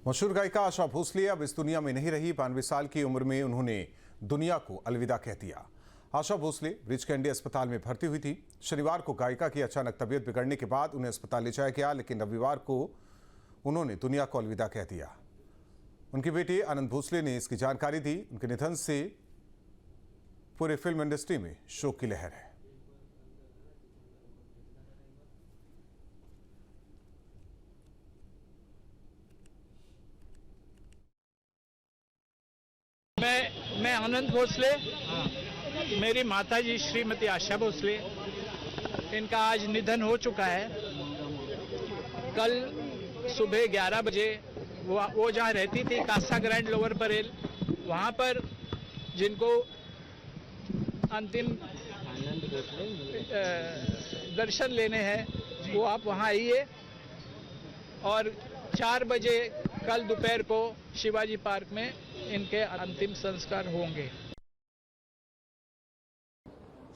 मशहूर गायिका आशा भोसले अब इस दुनिया में नहीं रही। 92 साल की उम्र में उन्होंने दुनिया को अलविदा कह दिया। आशा भोसले ब्रिज कैंडी अस्पताल में भर्ती हुई थी। शनिवार को गायिका की अचानक तबीयत बिगड़ने के बाद उन्हें अस्पताल ले जाया गया, लेकिन रविवार को उन्होंने दुनिया को अलविदा कह दिया। उनकी बेटी आनंद भोसले ने इसकी जानकारी दी। उनके निधन से पूरे फिल्म इंडस्ट्री में शोक की लहर है। मैं आनंद भोसले, मेरी माताजी श्रीमती आशा भोसले, इनका आज निधन हो चुका है। कल सुबह 11 बजे वो जहाँ रहती थी कासा ग्रैंड लोअर परेल, वहाँ पर जिनको अंतिम दर्शन लेने हैं वो आप वहाँ आइए, और 4 बजे कल दोपहर को शिवाजी पार्क में इनके अंतिम संस्कार होंगे।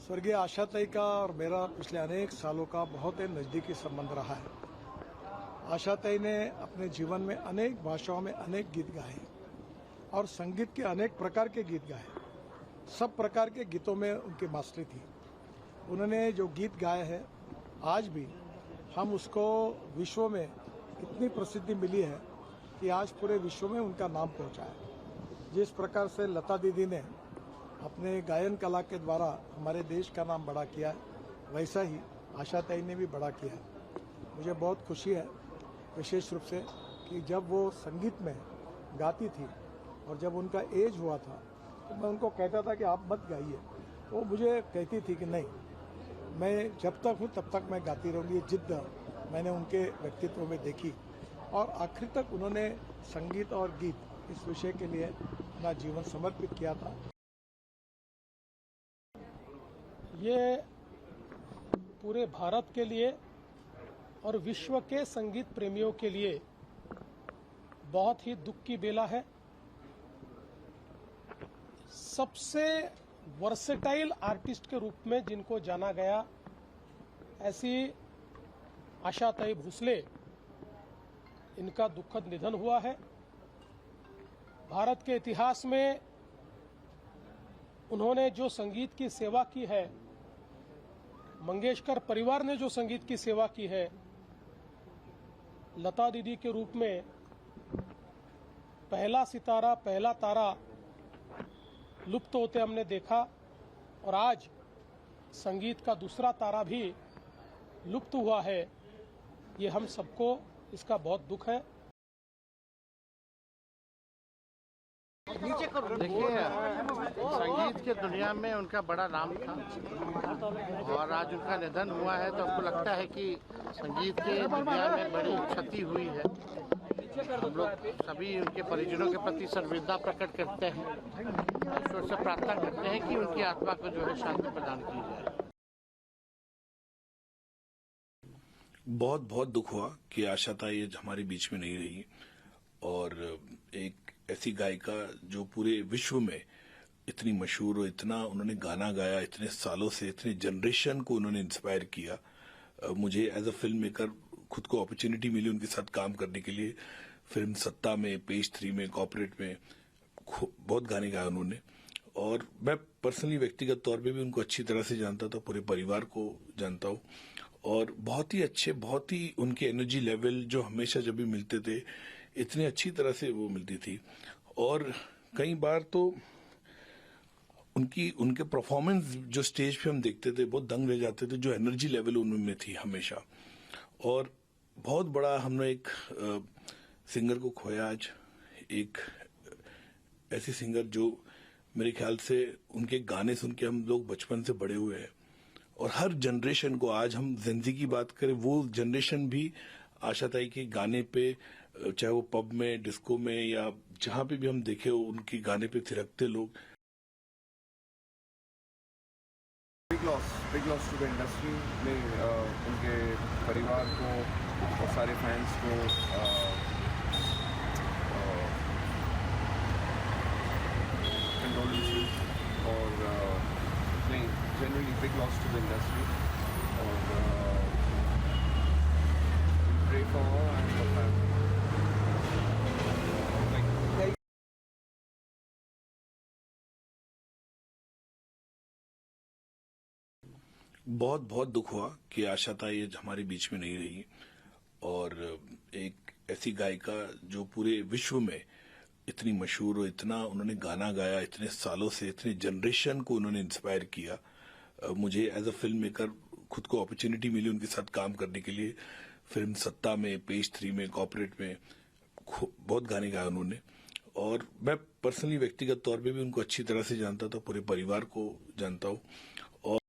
स्वर्गीय आशा ताई का और मेरा पिछले अनेक सालों का बहुत ही नज़दीकी संबंध रहा है। आशा ताई ने अपने जीवन में अनेक भाषाओं में अनेक गीत गाए और संगीत के अनेक प्रकार के गीत गाए। सब प्रकार के गीतों में उनकी मास्टरी थी। उन्होंने जो गीत गाए हैं, आज भी हम उसको विश्व में इतनी प्रसिद्धि मिली है कि आज पूरे विश्व में उनका नाम पहुंचा है। जिस प्रकार से लता दीदी ने अपने गायन कला के द्वारा हमारे देश का नाम बड़ा किया है, वैसा ही आशा ताई ने भी बड़ा किया है। मुझे बहुत खुशी है विशेष रूप से कि जब वो संगीत में गाती थी और जब उनका एज हुआ था तो मैं उनको कहता था कि आप मत गाइए। वो मुझे कहती थी कि नहीं, मैं जब तक हूँ तब तक मैं गाती रहूँगी। ये जिद्द मैंने उनके व्यक्तित्व में देखी और आखिर तक उन्होंने संगीत और गीत इस विषय के लिए अपना जीवन समर्पित किया था। ये पूरे भारत के लिए और विश्व के संगीत प्रेमियों के लिए बहुत ही दुख की बेला है। सबसे वर्सेटाइल आर्टिस्ट के रूप में जिनको जाना गया, ऐसी आशा ताई भोसले, इनका दुखद निधन हुआ है। भारत के इतिहास में उन्होंने जो संगीत की सेवा की है, मंगेशकर परिवार ने जो संगीत की सेवा की है, लता दीदी के रूप में पहला सितारा, पहला तारा लुप्त होते हमने देखा, और आज संगीत का दूसरा तारा भी लुप्त हुआ है। ये हम सबको इसका बहुत दुख है। देखिए, संगीत के दुनिया में उनका बड़ा नाम था और आज उनका निधन हुआ है तो हमको लगता है कि संगीत के दुनिया में बड़ी क्षति हुई है। हम लोग सभी उनके परिजनों के प्रति संवेदना प्रकट करते हैं, ईश्वर से प्रार्थना करते हैं कि उनकी आत्मा को जो है शांति प्रदान की जाए। बहुत बहुत दुख हुआ कि आशा ताई हमारे बीच में नहीं रही, और एक ऐसी गायिका जो पूरे विश्व में इतनी मशहूर और इतना उन्होंने गाना गाया, इतने सालों से इतने जनरेशन को उन्होंने इंस्पायर किया। मुझे एज अ फिल्म मेकर खुद को अपॉर्चुनिटी मिली उनके साथ काम करने के लिए। फिल्म सत्ता में, पेज 3 में, कॉर्पोरेट में बहुत गाने गाए उन्होंने, और मैं पर्सनली व्यक्तिगत तौर पे भी उनको अच्छी तरह से जानता था, पूरे परिवार को जानता हूँ। और बहुत ही अच्छे, बहुत ही उनके एनर्जी लेवल जो हमेशा जब भी मिलते थे इतने अच्छी तरह से वो मिलती थी। और कई बार तो उनके परफॉर्मेंस जो स्टेज पे हम देखते थे बहुत दंग रह जाते थे, जो एनर्जी लेवल उनमें थी हमेशा। और बहुत बड़ा हमने एक सिंगर को खोया आज, एक ऐसी सिंगर जो मेरे ख्याल से उनके गाने सुन के हम लोग बचपन से बड़े हुए हैं, और हर जनरेशन को, आज हम ज़िंदगी की बात करें, वो जनरेशन भी आशा ताई के गाने पे, चाहे वो पब में, डिस्को में या जहां पे भी हम देखे उनके गाने पे थिरकते लोग। Big loss to the industry में उनके परिवार को और सारे फैंस को कंडोलेंसेस, और नहीं, generally big loss to the industry, और pray for her and her family. बहुत बहुत दुख हुआ कि आशा ये हमारे बीच में नहीं रही और एक ऐसी गायिका जो पूरे विश्व में इतनी मशहूर और इतना उन्होंने गाना गाया, इतने सालों से इतने जनरेशन को उन्होंने इंस्पायर किया। मुझे एज अ फिल्म मेकर खुद को अपॉर्चुनिटी मिली उनके साथ काम करने के लिए। फिल्म सत्ता में, पेज 3 में, कॉर्पोरेट में बहुत गाने गाए उन्होंने और मैं पर्सनली व्यक्तिगत तौर पे भी उनको अच्छी तरह से जानता था, पूरे परिवार को जानता हूँ। और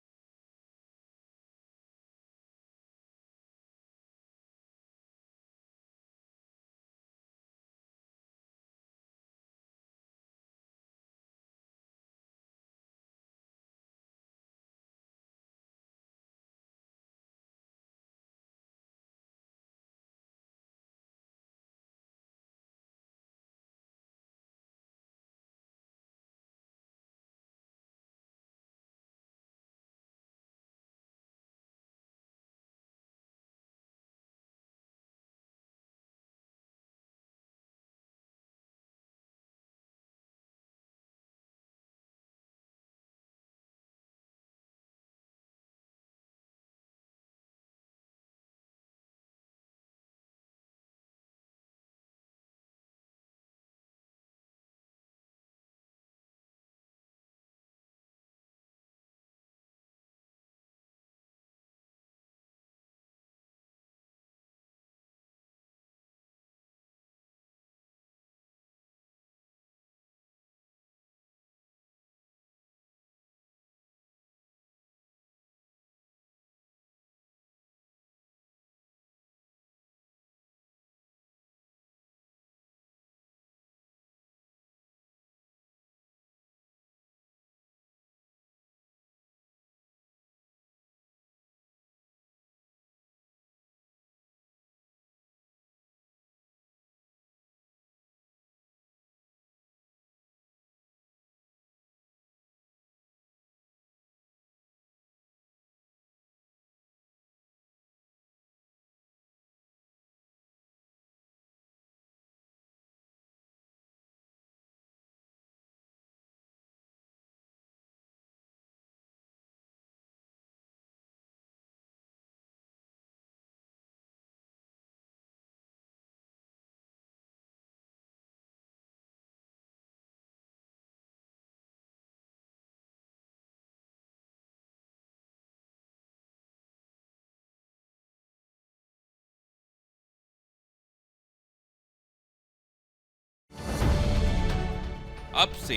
अब से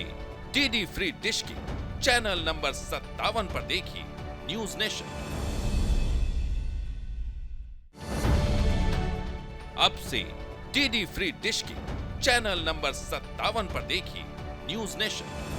डीडी फ्री डिश की चैनल नंबर 57 पर देखिए न्यूज नेशन। अब से डीडी फ्री डिश की चैनल नंबर 57 पर देखिए न्यूज नेशन।